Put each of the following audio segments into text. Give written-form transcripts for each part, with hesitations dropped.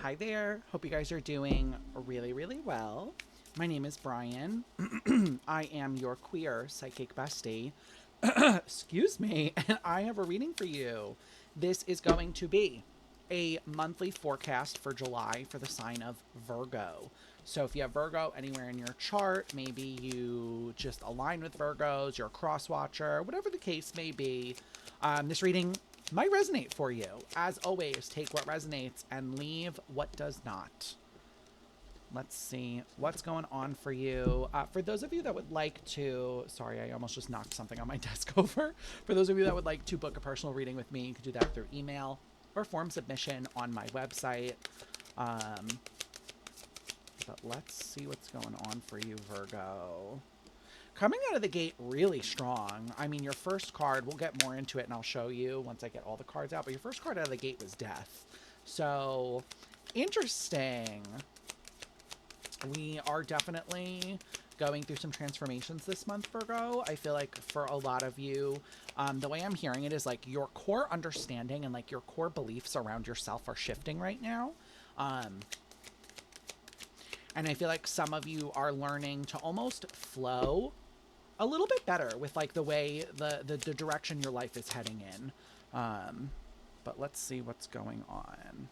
Hi there. Hope you guys are doing really, really well. My name is Brian. I am your queer psychic bestie. Excuse me. And I have a reading for you. This is going to be a monthly forecast for July for the sign of Virgo. So if you have Virgo anywhere in your chart, maybe you just align with Virgos, you're a cross watcher, whatever the case may be, this reading might resonate for you. As always, take what resonates and leave what does not. Let's see what's going on for you. For those of you that would like to, sorry, I almost just knocked something on my desk over. For those of you that would like to book a personal reading with me, you can do that through email or form submission on my website. But let's see what's going on for you, Virgo. Coming out of the gate really strong. I mean, your first card, we'll get more into it and I'll show you once I get all the cards out, but your first card out of the gate was death. So, interesting. We are definitely going through some transformations this month, Virgo. I feel like for a lot of you, the way I'm hearing it is like your core understanding and like your core beliefs around yourself are shifting right now. And I feel like some of you are learning to almost flow a little bit better with like the way the direction your life is heading in. But let's see what's going on.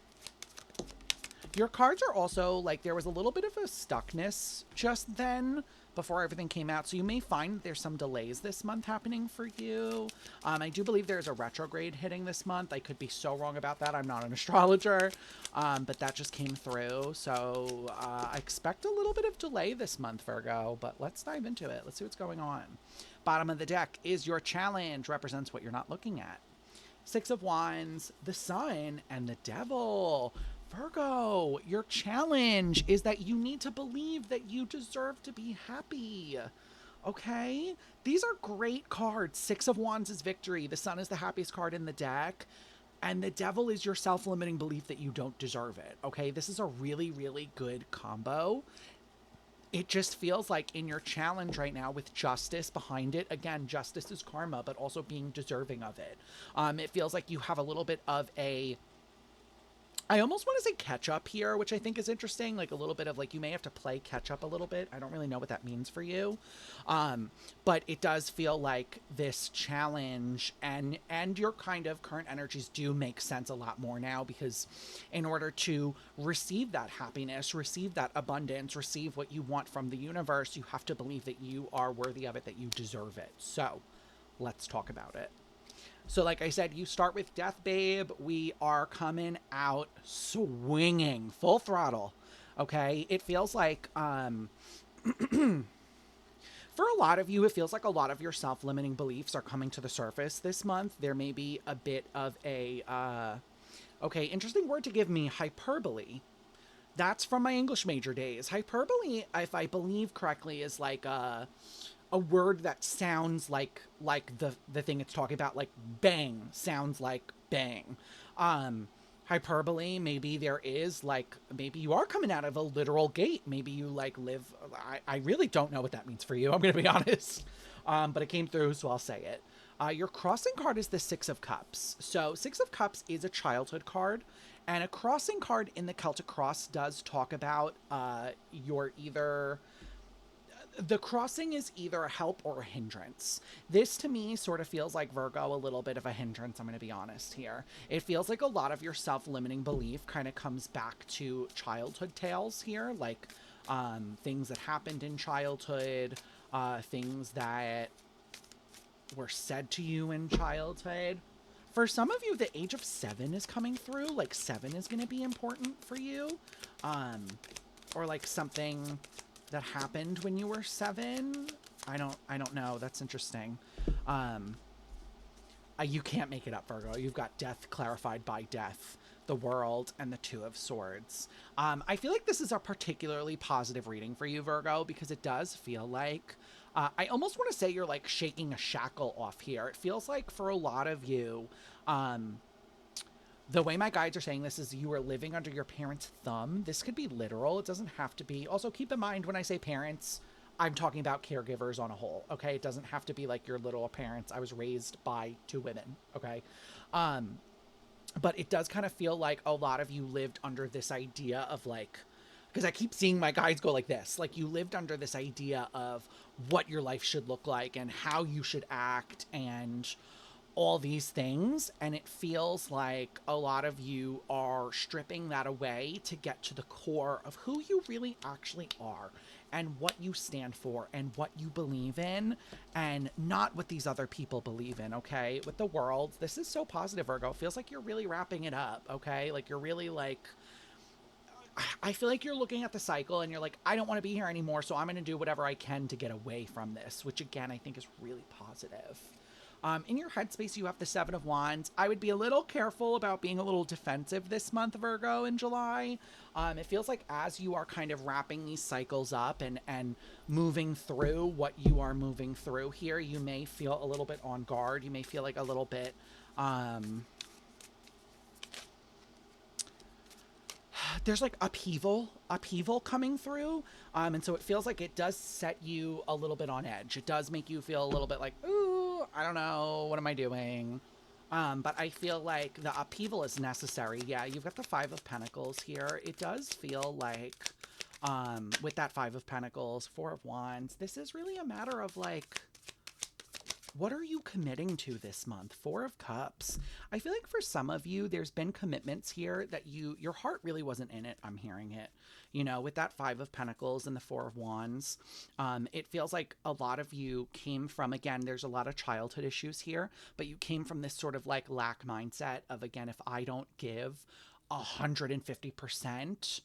Your cards are also like there was a little bit of a stuckness just then before everything came out. So you may find there's some delays this month happening for you. I do believe there's a retrograde hitting this month. I could be so wrong about that. I'm not an astrologer, but that just came through. So I expect a little bit of delay this month, Virgo, but let's dive into it. Let's see what's going on. Bottom of the deck is your challenge, represents what you're not looking at. Six of Wands, the Sun, and the Devil. Virgo, your challenge is that you need to believe that you deserve to be happy. Okay? These are great cards. Six of Wands is victory. The Sun is the happiest card in the deck. And the Devil is your self-limiting belief that you don't deserve it. Okay? This is a really, really good combo. It just feels like in your challenge right now with justice behind it, again, justice is karma, but also being deserving of it. It feels like you have a little bit of a, I almost want to say catch up here, which I think is interesting. Like a little bit of like, you may have to play catch up a little bit. I don't really know what that means for you. But it does feel like this challenge and your kind of current energies do make sense a lot more now, because in order to receive that happiness, receive that abundance, receive what you want from the universe, you have to believe that you are worthy of it, that you deserve it. So let's talk about it. So like I said, you start with Death Babe. We are coming out swinging, full throttle. Okay? It feels like, for a lot of you, it feels like a lot of your self-limiting beliefs are coming to the surface this month. There may be a bit of a, okay, interesting word to give me, hyperbole. That's from my English major days. Hyperbole, if I believe correctly, is like a word that sounds like the thing it's talking about, like bang sounds like bang. Hyperbole, maybe there is like, maybe you are coming out of a literal gate, maybe you like live, I really don't know what that means for you, I'm gonna be honest. But it came through, so I'll say it. Your crossing card is the Six of Cups. So Six of Cups is a childhood card, and a crossing card in the Celtic Cross does talk about you're either, the crossing is either a help or a hindrance. This to me sort of feels like, Virgo, a little bit of a hindrance. I'm going to be honest here. It feels like a lot of your self-limiting belief kind of comes back to childhood tales here, like things that happened in childhood, things that were said to you in childhood. For some of you, the age of 7 is coming through. Like 7 is going to be important for you. Or like something that happened when you were 7. I don't know. That's interesting. You can't make it up, Virgo. You've got death clarified by death, the world, and the Two of Swords. I feel like this is a particularly positive reading for you, Virgo, because it does feel like, I almost want to say you're like shaking a shackle off here. It feels like for a lot of you, the way my guides are saying this is you are living under your parents' thumb. This could be literal. It doesn't have to be. Also, keep in mind when I say parents, I'm talking about caregivers on a whole, okay? It doesn't have to be like your literal parents. I was raised by 2 women, okay? But it does kind of feel like a lot of you lived under this idea of like, because I keep seeing my guides go like this, like you lived under this idea of what your life should look like and how you should act and all these things. And it feels like a lot of you are stripping that away to get to the core of who you really actually are and what you stand for and what you believe in, and not what these other people believe in. Okay, with the world, this is so positive, Virgo. It feels like you're really wrapping it up. Okay, like you're really like, I feel like you're looking at the cycle and you're like, I don't want to be here anymore, so I'm going to do whatever I can to get away from this, which again, I think is really positive. In your headspace, you have the Seven of Wands. I would be a little careful about being a little defensive this month, Virgo, in July. It feels like as you are kind of wrapping these cycles up and moving through what you are moving through here, you may feel a little bit on guard. You may feel like a little bit there's like upheaval coming through, and so it feels like it does set you a little bit on edge. It does make you feel a little bit like, ooh, I don't know, what am I doing? But I feel like the upheaval is necessary. Yeah, you've got the Five of Pentacles here. It does feel like with that Five of Pentacles, Four of Wands, this is really a matter of like, what are you committing to this month? Four of Cups. I feel like for some of you, there's been commitments here that your heart really wasn't in it. I'm hearing it, you know, with that Five of Pentacles and the Four of Wands. It feels like a lot of you came from, again, there's a lot of childhood issues here, but you came from this sort of like lack mindset of, again, if I don't give 150%,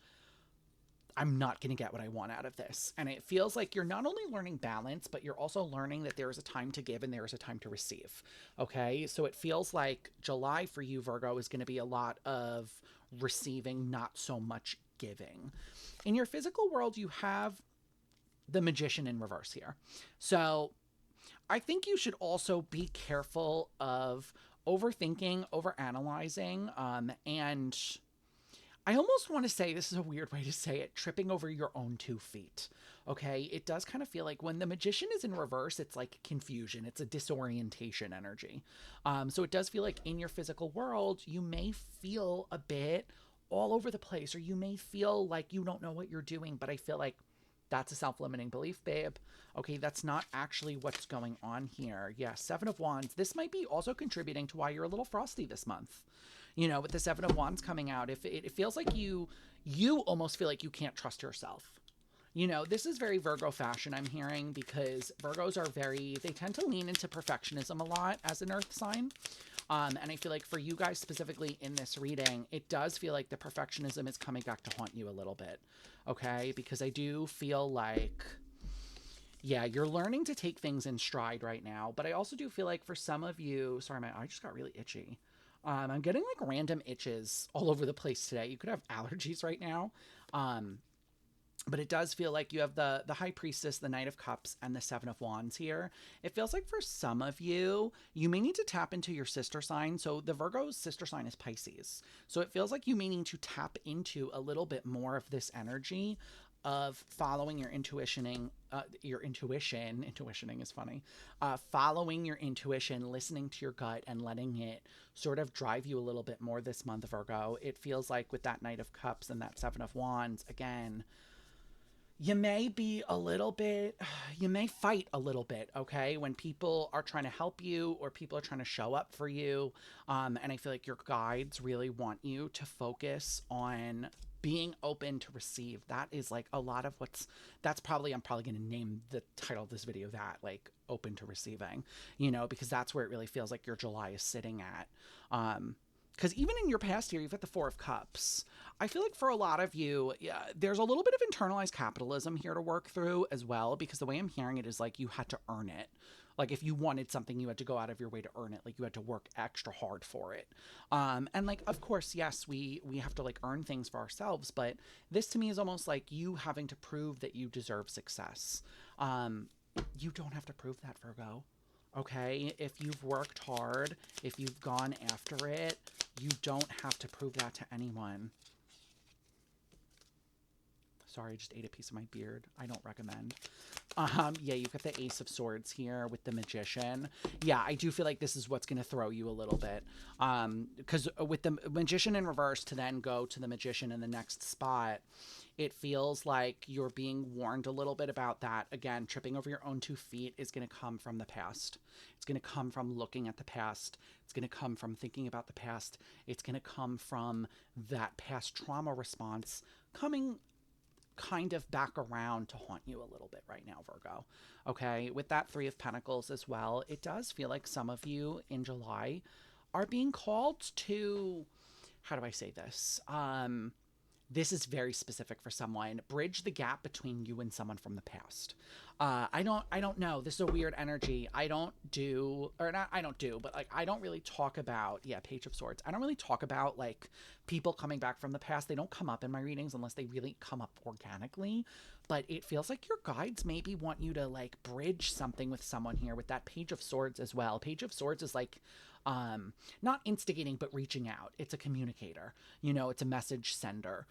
I'm not going to get what I want out of this. And it feels like you're not only learning balance, but you're also learning that there is a time to give and there is a time to receive. Okay. So it feels like July for you, Virgo, is going to be a lot of receiving, not so much giving. In your physical world, you have the Magician in reverse here. So I think you should also be careful of overthinking, overanalyzing, and I almost want to say, this is a weird way to say it, tripping over your own 2 feet. Okay. It does kind of feel like when the Magician is in reverse, it's like confusion. It's a disorientation energy. So it does feel like in your physical world, you may feel a bit all over the place, or you may feel like you don't know what you're doing, but I feel like that's a self-limiting belief, babe. Okay, that's not actually what's going on here. Yeah, Seven of Wands. This might be also contributing to why you're a little frosty this month. You know, with the Seven of Wands coming out, if it feels like you almost feel like you can't trust yourself. You know, this is very Virgo fashion, I'm hearing, because Virgos are they tend to lean into perfectionism a lot as an earth sign. And I feel like for you guys specifically in this reading, it does feel like the perfectionism is coming back to haunt you a little bit. Okay, because I do feel like, yeah, you're learning to take things in stride right now. But I also do feel like for some of you, sorry, my eye just got really itchy. I'm getting like random itches all over the place today. You could have allergies right now. But it does feel like you have the High Priestess, the Knight of Cups, and the Seven of Wands here. It feels like for some of you, you may need to tap into your sister sign. So the Virgo's sister sign is Pisces. So it feels like you may need to tap into a little bit more of this energy of following your intuitioning, intuitioning is funny, following your intuition, listening to your gut, and letting it sort of drive you a little bit more this month, Virgo. It feels like with that Knight of Cups and that Seven of Wands, again, you may be a little bit, you may fight a little bit, okay, when people are trying to help you or people are trying to show up for you. And I feel like your guides really want you to focus on being open to receive. That is like a lot of I'm probably going to name the title of this video that, like, open to receiving, you know, because that's where it really feels like your July is sitting at. Because even in your past year, you've got the Four of Cups. I feel like for a lot of you, yeah, there's a little bit of internalized capitalism here to work through as well, because the way I'm hearing it is like you had to earn it. Like if you wanted something, you had to go out of your way to earn it. Like you had to work extra hard for it. And like, of course, yes, we have to like earn things for ourselves, but this to me is almost like you having to prove that you deserve success. You don't have to prove that, Virgo. Okay, if you've worked hard, if you've gone after it, you don't have to prove that to anyone. sorry, I just ate a piece of my beard. I don't recommend. Yeah, you've got the Ace of Swords here with the Magician. Yeah, I do feel like this is what's going to throw you a little bit. Because with the Magician in reverse to then go to the Magician in the next spot, it feels like you're being warned a little bit about that. Again, tripping over your own 2 feet is going to come from the past. It's going to come from looking at the past. It's going to come from thinking about the past. It's going to come from that past trauma response coming kind of back around to haunt you a little bit right now, Virgo. Okay, with that 3 of Pentacles as well, it does feel like some of you in July are being called to, how do I say this? This is very specific for someone. Bridge the gap between you and someone from the past. I don't know. This is a weird energy. I don't really talk about, yeah, Page of Swords. I don't really talk about like people coming back from the past. They don't come up in my readings unless they really come up organically. But it feels like your guides maybe want you to like bridge something with someone here with that Page of Swords as well. Page of Swords is like, not instigating, but reaching out. It's a communicator, it's a message sender.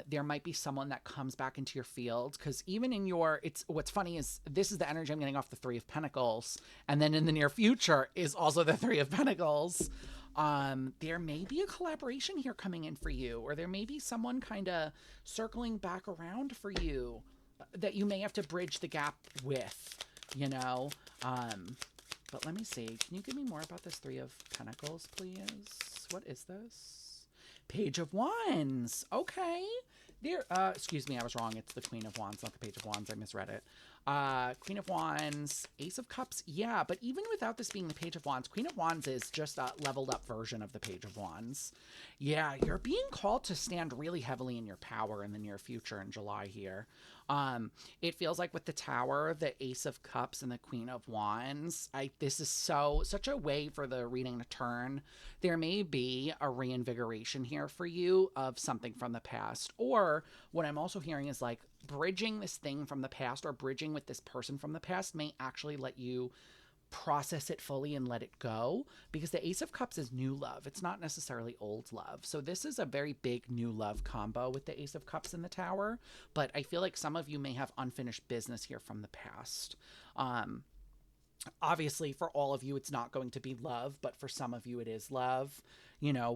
There might be someone that comes back into your field because even in what's funny is this is the energy I'm getting off the 3 of Pentacles. And then in the near future is also the 3 of Pentacles. There may be a collaboration here coming in for you, or there may be someone kind of circling back around for you that you may have to bridge the gap with, But let me see. Can you give me more about this 3 of Pentacles, please? What is this? Page of Wands. Okay. There. Excuse me, I was wrong. It's the Queen of Wands, not the Page of Wands. I misread it. Queen of Wands, Ace of Cups. Yeah, but even without this being the Page of Wands, Queen of Wands is just a leveled up version of the Page of Wands. Yeah, you're being called to stand really heavily in your power in the near future in July here. It feels like with the Tower, the Ace of Cups, and the Queen of Wands, this is such a way for the reading to turn. There may be a reinvigoration here for you of something from the past. Or what I'm also hearing is like bridging this thing from the past or bridging with this person from the past may actually let you process it fully and let it go, because the Ace of Cups is new love. It's not necessarily old love. So this is a very big new love combo with the Ace of Cups in the Tower, but I feel like some of you may have unfinished business here from the past. Obviously for all of you it's not going to be love, but for some of you it is love.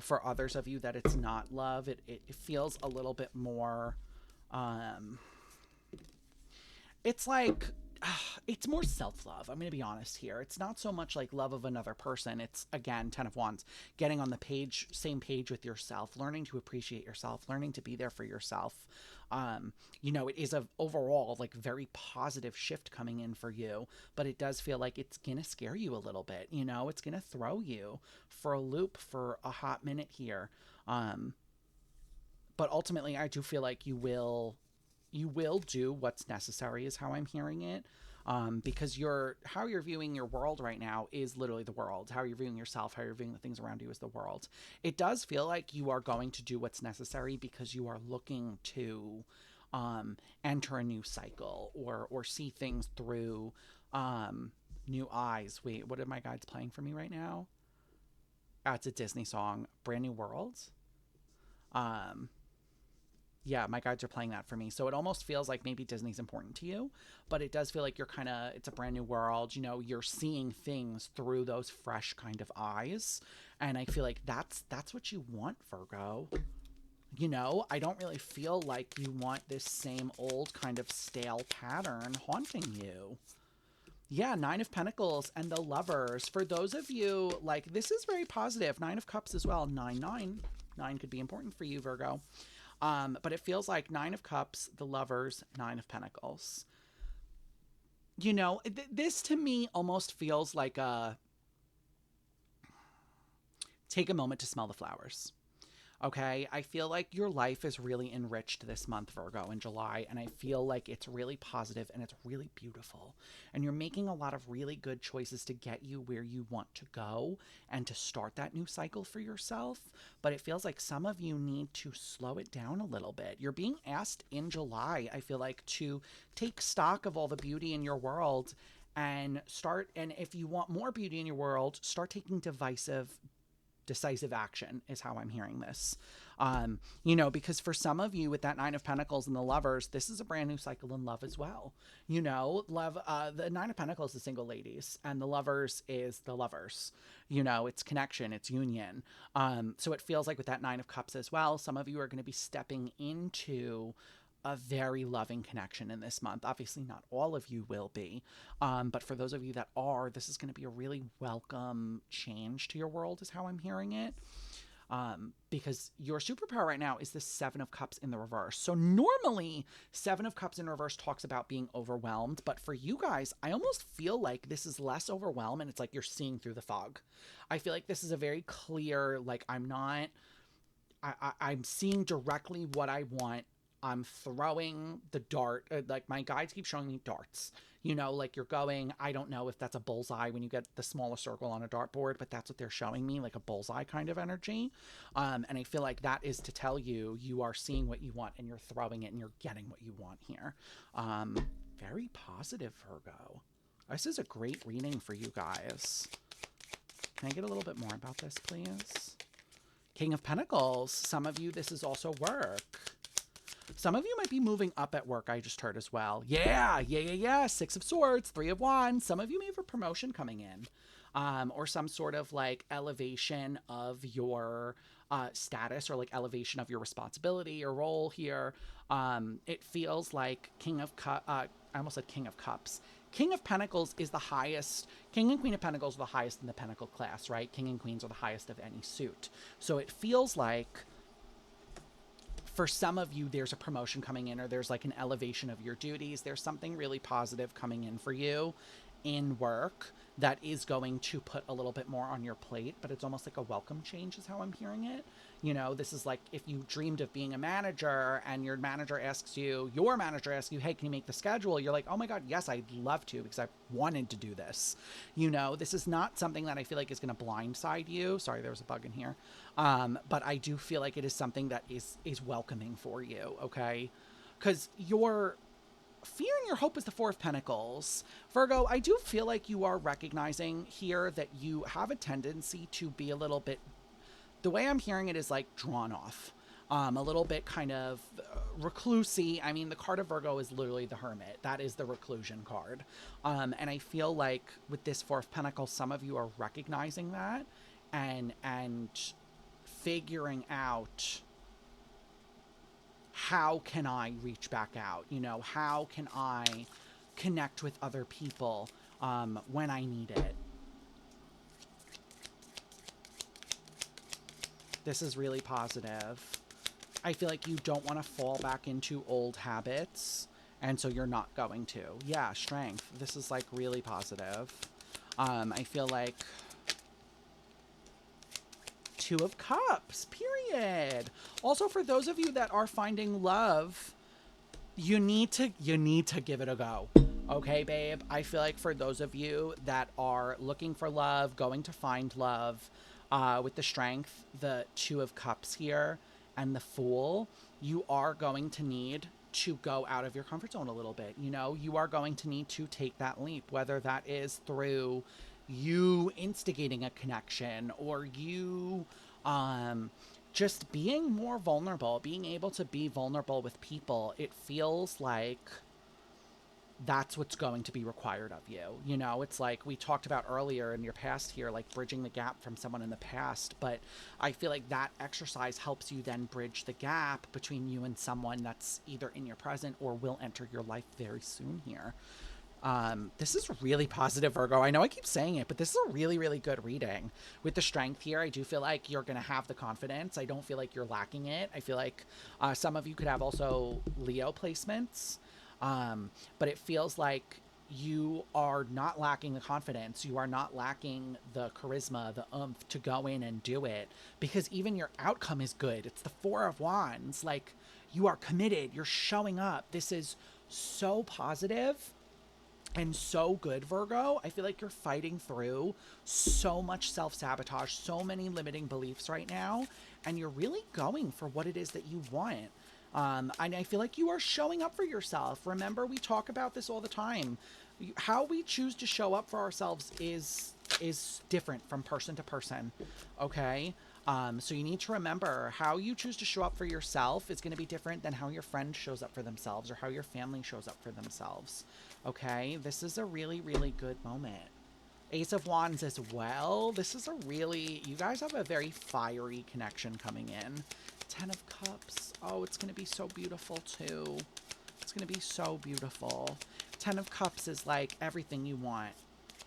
For others of you that it's not love, it feels a little bit more it's like it's more self-love. I'm going to be honest here. It's not so much like love of another person. It's, again, 10 of Wands, getting on the same page with yourself, learning to appreciate yourself, learning to be there for yourself. It is a overall like very positive shift coming in for you, but it does feel like it's going to scare you a little bit. It's going to throw you for a loop for a hot minute here. But ultimately I do feel like you will do what's necessary is how I'm hearing it. Because how you're viewing your world right now is literally the world. How you're viewing yourself, how you're viewing the things around you is the world. It does feel like you are going to do what's necessary because you are looking to enter a new cycle or see things through new eyes. Wait, what are my guides playing for me right now? It's a Disney song, Brand New World. Yeah, my guides are playing that for me. So it almost feels like maybe Disney's important to you, but it does feel like it's a brand new world. You're seeing things through those fresh kind of eyes. And I feel like that's what you want, Virgo. I don't really feel like you want this same old kind of stale pattern haunting you. Yeah, 9 of Pentacles and the Lovers. For those of you, like, this is very positive. 9 of Cups as well. 9 could be important for you, Virgo. But it feels like 9 of Cups, the Lovers, 9 of Pentacles. This to me almost feels like take a moment to smell the flowers. Okay, I feel like your life is really enriched this month, Virgo, in July, and I feel like it's really positive and it's really beautiful. And you're making a lot of really good choices to get you where you want to go and to start that new cycle for yourself. But it feels like some of you need to slow it down a little bit. You're being asked in July, I feel like, to take stock of all the beauty in your world and if you want more beauty in your world, start taking decisive decisive action is how I'm hearing this. Because for some of you with that Nine of Pentacles and the Lovers, this is a brand new cycle in love as well. Love, the Nine of Pentacles is single ladies, and the Lovers is the lovers. It's connection, it's union. So it feels like with that Nine of Cups as well, some of you are going to be stepping into a very loving connection in this month. Obviously, not all of you will be, but for those of you that are, this is going to be a really welcome change to your world, is how I'm hearing it. Because your superpower right now is the Seven of Cups in the reverse. So normally, Seven of Cups in reverse talks about being overwhelmed, but for you guys, I almost feel like this is less overwhelm, and it's like you're seeing through the fog. I feel like this is a very clear, like, I'm seeing directly what I want. I'm throwing the dart. Like, my guides keep showing me darts. Like you're going, I don't know if that's a bullseye when you get the smaller circle on a dartboard, but that's what they're showing me, like a bullseye kind of energy. And I feel like that is to tell you, you are seeing what you want and you're throwing it and you're getting what you want here. Very positive, Virgo. This is a great reading for you guys. Can I get a little bit more about this, please? King of Pentacles. Some of you, this is also work. Some of you might be moving up at work, I just heard as well. Yeah. Six of Swords, Three of Wands. Some of you may have a promotion coming in, or some sort of like elevation of your status, or like elevation of your responsibility or role here. It feels like I almost said King of Cups. King of Pentacles is the highest. King and Queen of Pentacles are the highest in the Pentacle class, right? King and Queens are the highest of any suit. So it feels like for some of you, there's a promotion coming in, or there's like an elevation of your duties. There's something really positive coming in for you in work that is going to put a little bit more on your plate, but it's almost like a welcome change is how I'm hearing it. This is like if you dreamed of being a manager and your manager asks you, hey, can you make the schedule? You're like, oh my God, yes, I'd love to, because I've wanted to do this. This is not something that I feel like is going to blindside you. Sorry, there was a bug in here. But I do feel like it is something that is welcoming for you, okay? Because your fear and your hope is the Four of Pentacles. Virgo, I do feel like you are recognizing here that you have a tendency to be a little bit, the way I'm hearing it is like drawn off, a little bit kind of reclusey. I mean, the card of Virgo is literally the Hermit. That is the reclusion card. And I feel like with this Four of Pentacles, some of you are recognizing that and figuring out, how can I reach back out? How can I connect with other people when I need it? This is really positive. I feel like you don't want to fall back into old habits, and so you're not going to. Yeah, strength. This is like really positive. I feel like Two of Cups, period. Also, for those of you that are finding love, you need to give it a go. Okay, babe? I feel like for those of you that are looking for love, going to find love, with the Strength, the Two of Cups here, and the Fool, you are going to need to go out of your comfort zone a little bit. You are going to need to take that leap, whether that is through you instigating a connection, or you just being more vulnerable, being able to be vulnerable with people. It feels like that's what's going to be required of you. It's like we talked about earlier in your past here, like bridging the gap from someone in the past. But I feel like that exercise helps you then bridge the gap between you and someone that's either in your present or will enter your life very soon here. This is really positive, Virgo. I know I keep saying it, but this is a really, really good reading. With the Strength here, I do feel like you're going to have the confidence. I don't feel like you're lacking it. I feel like some of you could have also Leo placements. But it feels like you are not lacking the confidence. You are not lacking the charisma, the oomph to go in and do it, because even your outcome is good. It's the Four of Wands. Like, you are committed. You're showing up. This is so positive and so good, Virgo. I feel like you're fighting through so much self-sabotage, so many limiting beliefs right now, and you're really going for what it is that you want. And I feel like you are showing up for yourself. Remember, we talk about this all the time. How we choose to show up for ourselves is is different from person to person, okay? So you need to remember how you choose to show up for yourself is going to be different than how your friend shows up for themselves or how your family shows up for themselves, okay? This is a really, really good moment. Ace of Wands as well. This is a really, you guys have a very fiery connection coming in. 10 of Cups. Oh, it's going to be so beautiful too. It's going to be so beautiful. 10 of Cups is like everything you want.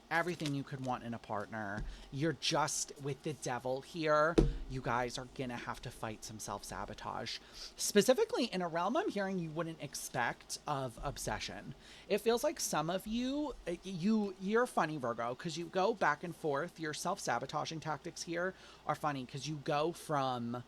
Everything you could want in a partner. You're just, with the Devil here, you guys are gonna have to fight some self-sabotage. Specifically in a realm I'm hearing you wouldn't expect of obsession. It feels like some of you, you're funny, Virgo, because you go back and forth. Your self-sabotaging tactics here are funny because you go from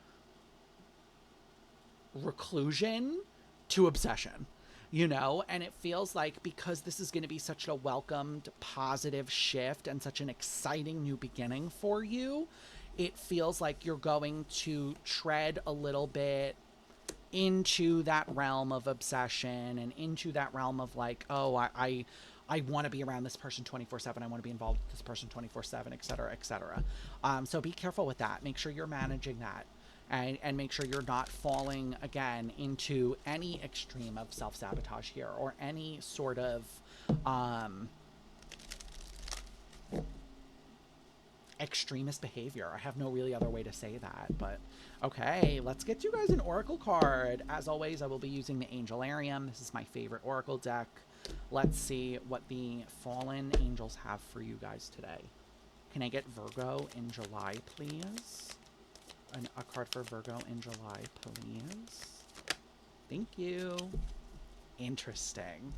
reclusion to obsession, you know? And it feels like because this is going to be such a welcomed positive shift and such an exciting new beginning for you, it feels like you're going to tread a little bit into that realm of obsession and into that realm of like, oh, I want to be around this person 24/7. I want to be involved with this person 24/7, et cetera, et cetera. So be careful with that. Make sure you're managing that. And make sure you're not falling, again, into any extreme of self-sabotage here or any sort of extremist behavior. I have no really other way to say that, but okay, let's get you guys an oracle card. As always, I will be using the Angelarium. This is my favorite oracle deck. Let's see what the fallen angels have for you guys today. Can I get Virgo in July, please? A card for Virgo in July, please. Thank you. Interesting.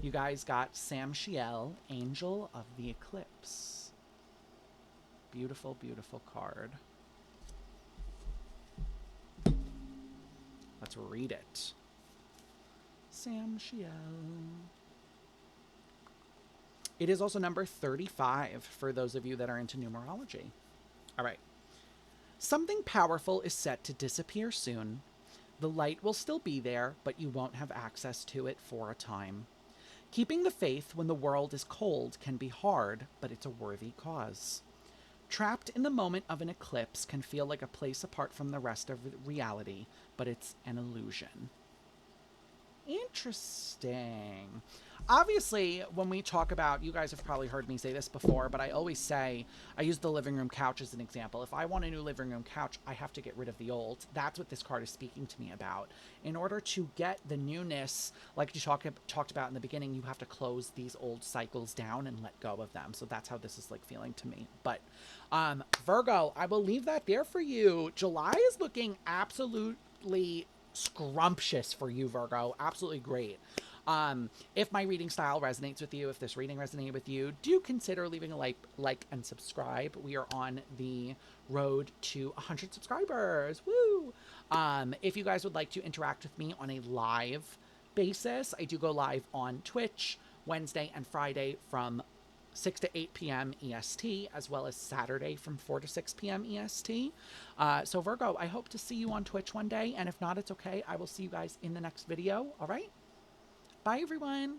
You guys got Samshiel, Angel of the Eclipse. Beautiful, beautiful card. Let's read it. Samshiel. It is also number 35 for those of you that are into numerology. All right. Something powerful is set to disappear soon. The light will still be there, but you won't have access to it for a time. Keeping the faith when the world is cold can be hard, but it's a worthy cause. Trapped in the moment of an eclipse can feel like a place apart from the rest of reality, but it's an illusion. Interesting. Obviously, when we talk about, you guys have probably heard me say this before, but I always say, I use the living room couch as an example. If I want a new living room couch, I have to get rid of the old. That's what this card is speaking to me about. In order to get the newness, like you talked about in the beginning, you have to close these old cycles down and let go of them. So that's how this is like feeling to me. But Virgo, I will leave that there for you. July is looking absolutely scrumptious for you, Virgo. Absolutely great. If my reading style resonates with you, if this reading resonated with you, do consider leaving a like and subscribe. We are on the road to 100 subscribers. Woo! If you guys would like to interact with me on a live basis, I do go live on Twitch Wednesday and Friday from 6 to 8 p.m. EST, as well as Saturday from 4 to 6 p.m. EST. So Virgo, I hope to see you on Twitch one day, and if not, it's okay. I will see you guys in the next video. All right? Bye, everyone.